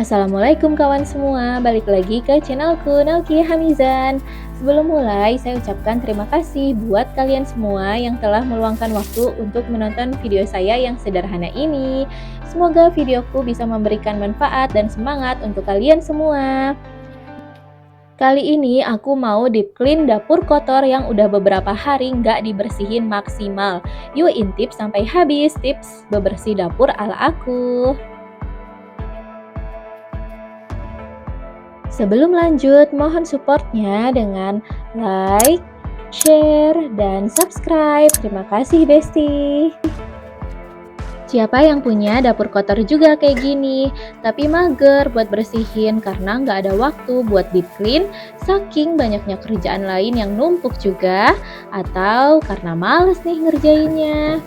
Assalamualaikum kawan semua, balik lagi ke channelku Nalki Hamizan. Sebelum mulai, saya ucapkan terima kasih buat kalian semua yang telah meluangkan waktu untuk menonton video saya yang sederhana ini. Semoga videoku bisa memberikan manfaat dan semangat untuk kalian semua. Kali ini aku mau deep clean dapur kotor yang udah beberapa hari nggak dibersihin maksimal. Yuk intip sampai habis tips bebersih dapur ala aku. Sebelum lanjut, mohon supportnya dengan like, share, dan subscribe. Terima kasih, Besti. Siapa yang punya dapur kotor juga kayak gini, tapi mager buat bersihin karena nggak ada waktu buat deep clean, saking banyaknya kerjaan lain yang numpuk juga, atau karena males nih ngerjainnya.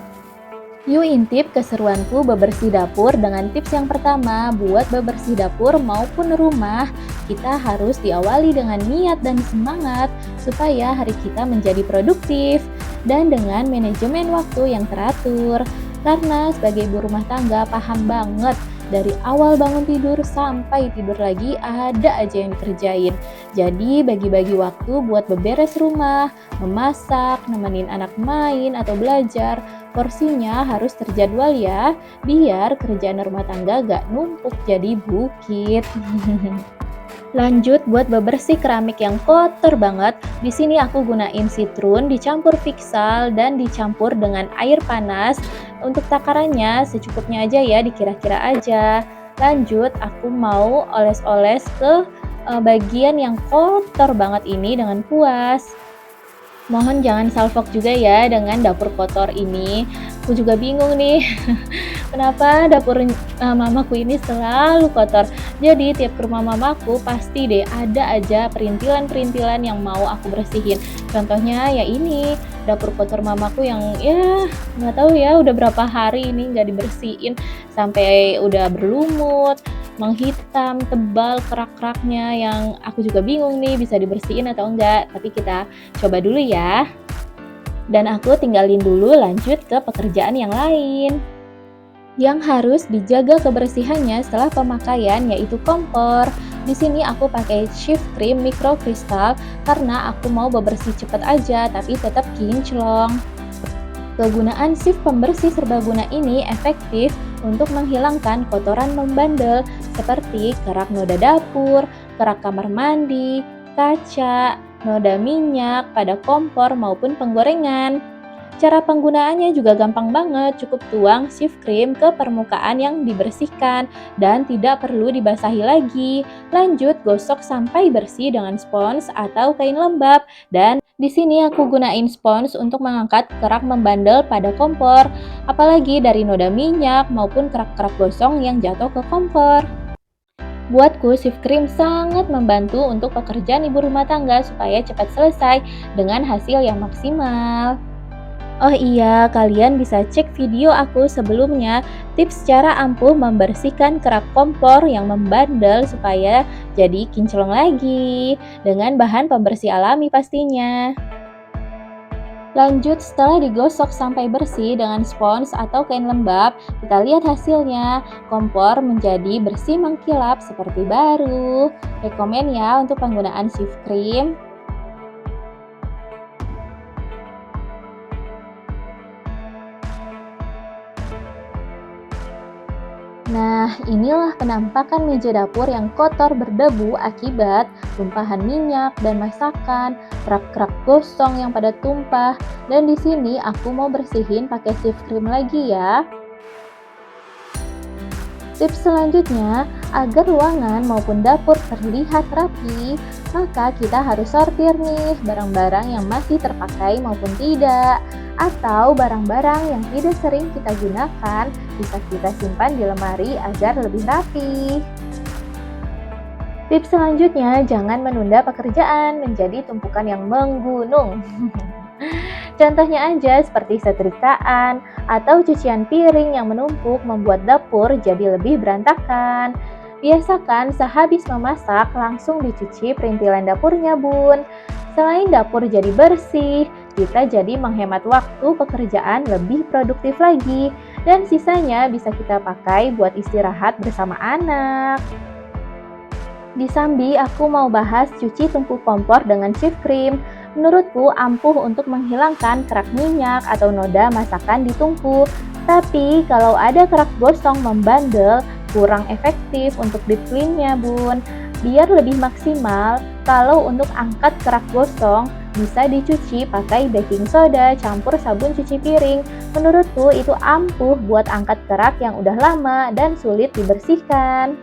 Yuk intip keseruanku bebersih dapur dengan tips yang pertama. Buat bebersih dapur maupun rumah, kita harus diawali dengan niat dan semangat supaya hari kita menjadi produktif dan dengan manajemen waktu yang teratur. Karena sebagai ibu rumah tangga paham banget dari awal bangun tidur sampai tidur lagi ada aja yang dikerjain. Jadi bagi-bagi waktu buat beberes rumah, memasak, nemenin anak main atau belajar. Porsinya harus terjadwal ya, biar kerjaan rumah tangga gak numpuk jadi bukit. Lanjut buat bebersih keramik yang kotor banget. Di sini aku gunain sitrun dicampur Fixal dan dicampur dengan air panas. Untuk takarannya secukupnya aja ya, dikira-kira aja. Lanjut aku mau oles-oles ke bagian yang kotor banget ini dengan kuas. Mohon jangan salfok juga ya dengan dapur kotor ini. Aku juga bingung nih, kenapa dapur mamaku ini selalu kotor. Jadi tiap ke rumah mamaku pasti deh ada aja perintilan-perintilan yang mau aku bersihin. Contohnya ya ini, dapur kotor mamaku yang ya nggak tahu ya udah berapa hari ini nggak dibersihin. Sampai udah berlumut, menghitam, tebal kerak-keraknya yang aku juga bingung nih bisa dibersihin atau enggak. Tapi kita coba dulu ya. Dan aku tinggalin dulu lanjut ke pekerjaan yang lain. Yang harus dijaga kebersihannya setelah pemakaian yaitu kompor. Di sini aku pakai Shift Cream Micro Crystal karena aku mau bebersih cepat aja tapi tetap kinclong. Kegunaan sieve pembersih serbaguna ini efektif untuk menghilangkan kotoran membandel seperti kerak noda dapur, kerak kamar mandi, kaca, noda minyak pada kompor maupun penggorengan. Cara penggunaannya juga gampang banget, cukup tuang sieve cream ke permukaan yang dibersihkan dan tidak perlu dibasahi lagi. Lanjut gosok sampai bersih dengan spons atau kain lembab dan di sini aku gunain spons untuk mengangkat kerak membandel pada kompor, apalagi dari noda minyak maupun kerak-kerak gosong yang jatuh ke kompor. Buatku, sieve cream sangat membantu untuk pekerjaan ibu rumah tangga supaya cepat selesai dengan hasil yang maksimal. Oh iya, kalian bisa cek video aku sebelumnya, tips cara ampuh membersihkan kerak kompor yang membandel supaya jadi kinclong lagi, dengan bahan pembersih alami pastinya. Lanjut, setelah digosok sampai bersih dengan spons atau kain lembab, kita lihat hasilnya. Kompor menjadi bersih mengkilap seperti baru. Rekomen ya untuk penggunaan sieve cream. Nah, inilah penampakan meja dapur yang kotor berdebu akibat tumpahan minyak dan masakan, kerak-kerak gosong yang pada tumpah. Dan di sini aku mau bersihin pakai sieve cream lagi ya. Tips selanjutnya, agar ruangan maupun dapur terlihat rapi, maka kita harus sortir nih barang-barang yang masih terpakai maupun tidak, atau barang-barang yang tidak sering kita gunakan bisa kita simpan di lemari agar lebih rapi. Tips selanjutnya, jangan menunda pekerjaan menjadi tumpukan yang menggunung. Contohnya aja seperti setrikaan atau cucian piring yang menumpuk membuat dapur jadi lebih berantakan. Biasakan sehabis memasak langsung dicuci perintilan dapurnya bun. Selain dapur jadi bersih, kita jadi menghemat waktu pekerjaan lebih produktif lagi. Dan sisanya bisa kita pakai buat istirahat bersama anak. Di Sambi, aku mau bahas cuci tungku kompor dengan Shift Cream. Menurutku ampuh untuk menghilangkan kerak minyak atau noda masakan di tungku. Tapi kalau ada kerak gosong membandel, kurang efektif untuk deep clean-nya, Bun. Biar lebih maksimal, kalau untuk angkat kerak gosong, bisa dicuci pakai baking soda campur sabun cuci piring. Menurutku itu ampuh buat angkat kerak yang udah lama dan sulit dibersihkan.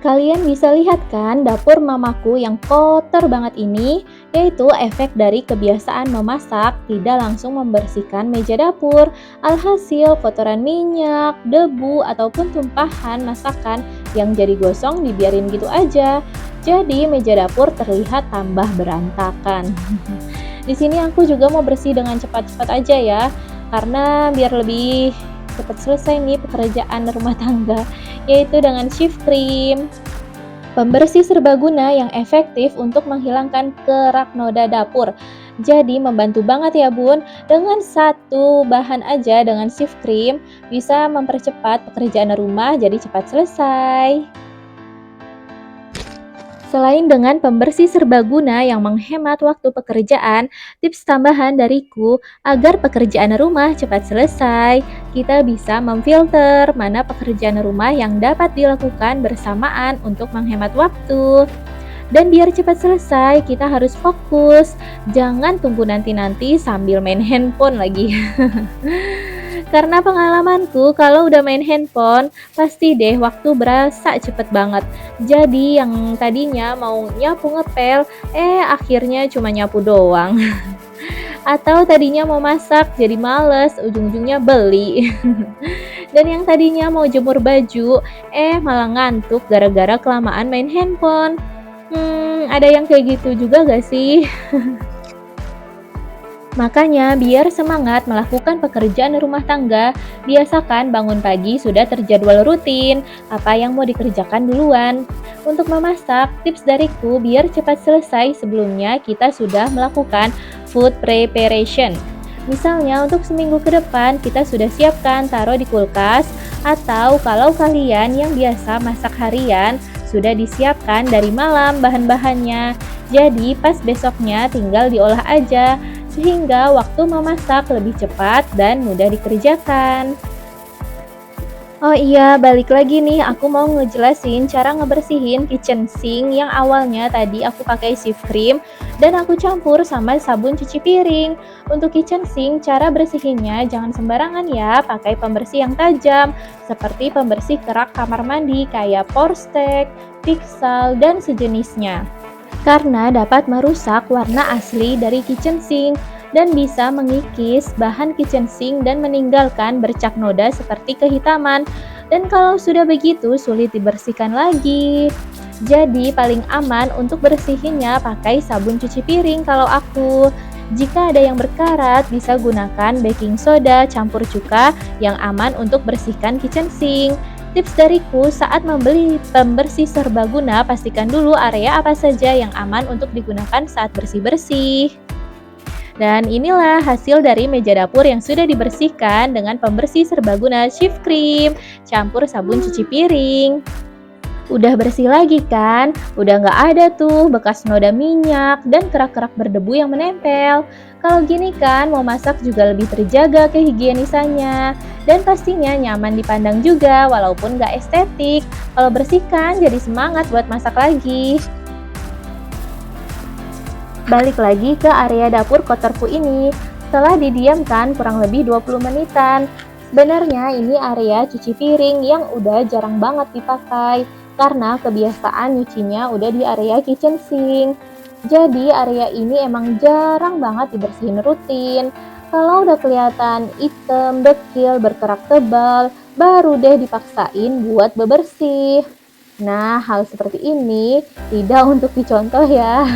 Kalian bisa lihat kan dapur mamaku yang kotor banget ini, yaitu efek dari kebiasaan memasak tidak langsung membersihkan meja dapur. Alhasil kotoran minyak, debu, ataupun tumpahan masakan yang jadi gosong dibiarin gitu aja. Jadi meja dapur terlihat tambah berantakan. Di sini aku juga mau bersih dengan cepat-cepat aja ya, karena biar lebih cepat selesai nih pekerjaan rumah tangga, yaitu dengan Shift Cream. Pembersih serbaguna yang efektif untuk menghilangkan kerak noda dapur. Jadi membantu banget ya Bun, dengan satu bahan aja dengan Shift Cream bisa mempercepat pekerjaan rumah jadi cepat selesai. Selain dengan pembersih serbaguna yang menghemat waktu pekerjaan, tips tambahan dariku agar pekerjaan rumah cepat selesai, kita bisa memfilter mana pekerjaan rumah yang dapat dilakukan bersamaan untuk menghemat waktu. Dan biar cepat selesai, kita harus fokus. Jangan tunggu nanti-nanti sambil main handphone lagi. Karena pengalamanku kalau udah main handphone, pasti deh waktu berasa cepet banget. Jadi yang tadinya mau nyapu ngepel, akhirnya cuma nyapu doang. Atau tadinya mau masak jadi males, ujung-ujungnya beli. Dan yang tadinya mau jemur baju, malah ngantuk gara-gara kelamaan main handphone. Ada yang kayak gitu juga gak sih? Makanya, biar semangat melakukan pekerjaan rumah tangga, biasakan bangun pagi sudah terjadwal rutin, apa yang mau dikerjakan duluan. Untuk memasak, tips dariku biar cepat selesai sebelumnya kita sudah melakukan food preparation. Misalnya untuk seminggu ke depan kita sudah siapkan taruh di kulkas, atau kalau kalian yang biasa masak harian, sudah disiapkan dari malam bahan-bahannya. Jadi pas besoknya tinggal diolah aja, sehingga waktu memasak lebih cepat dan mudah dikerjakan. Oh iya, balik lagi nih, aku mau ngejelasin cara ngebersihin kitchen sink yang awalnya tadi aku pakai Shift Cream dan aku campur sama sabun cuci piring. Untuk kitchen sink, cara bersihinnya jangan sembarangan ya, pakai pembersih yang tajam, seperti pembersih kerak kamar mandi kayak Porsteak, Pixal, dan sejenisnya. Karena dapat merusak warna asli dari kitchen sink dan bisa mengikis bahan kitchen sink dan meninggalkan bercak noda seperti kehitaman. Dan kalau sudah begitu sulit dibersihkan lagi. Jadi paling aman untuk bersihinnya pakai sabun cuci piring kalau aku. Jika ada yang berkarat, bisa gunakan baking soda campur cuka yang aman untuk bersihkan kitchen sink. Tips dariku saat membeli pembersih serbaguna, pastikan dulu area apa saja yang aman untuk digunakan saat bersih-bersih. Dan inilah hasil dari meja dapur yang sudah dibersihkan dengan pembersih serbaguna Shift Cream campur sabun cuci piring. Udah bersih lagi kan? Udah nggak ada tuh bekas noda minyak dan kerak-kerak berdebu yang menempel. Kalau gini kan, mau masak juga lebih terjaga kehigienisannya. Dan pastinya nyaman dipandang juga, walaupun nggak estetik. Kalau bersihkan, jadi semangat buat masak lagi. Balik lagi ke area dapur kotorku ini. Setelah didiamkan kurang lebih 20 menitan, sebenarnya ini area cuci piring yang udah jarang banget dipakai karena kebiasaan nyucinya udah di area kitchen sink. Jadi area ini emang jarang banget dibersihin rutin. Kalau udah kelihatan hitam, dekil, berkerak tebal, baru deh dipaksain buat bebersih. Nah, hal seperti ini tidak untuk dicontoh ya.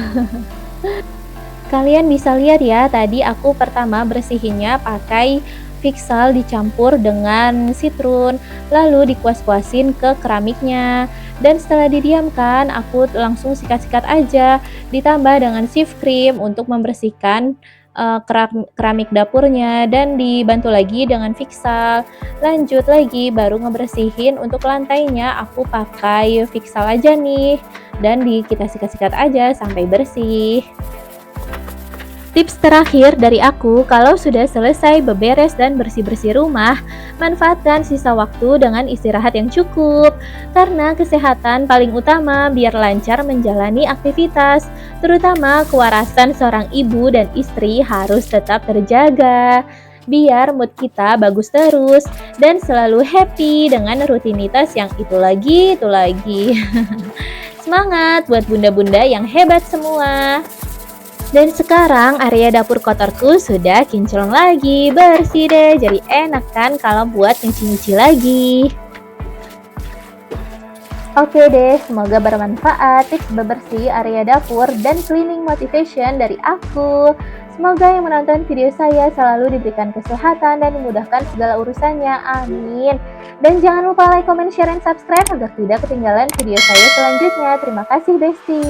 Kalian bisa lihat ya, tadi aku pertama bersihinnya pakai Pixal dicampur dengan citrun, lalu dikuas-kuasin ke keramiknya. Dan setelah didiamkan, aku langsung sikat-sikat aja, ditambah dengan Shift Cream untuk membersihkan keramik dapurnya dan dibantu lagi dengan Fixal. Lanjut lagi baru ngebersihin untuk lantainya aku pakai Fixal aja nih dan kita sikat-sikat aja sampai bersih. Tips terakhir dari aku, kalau sudah selesai beberes dan bersih-bersih rumah, manfaatkan sisa waktu dengan istirahat yang cukup. Karena kesehatan paling utama biar lancar menjalani aktivitas, terutama kewarasan seorang ibu dan istri harus tetap terjaga. Biar mood kita bagus terus dan selalu happy dengan rutinitas yang itu lagi, itu lagi. Semangat buat bunda-bunda yang hebat semua! Dan sekarang area dapur kotorku sudah kinclong lagi, bersih deh, jadi enak kan kalau buat nyuci-nyuci lagi. Oke deh, semoga bermanfaat tips bebersih area dapur dan cleaning motivation dari aku. Semoga yang menonton video saya selalu diberikan kesehatan dan dimudahkan segala urusannya, amin. Dan jangan lupa like, comment, share, dan subscribe agar tidak ketinggalan video saya selanjutnya. Terima kasih Besti.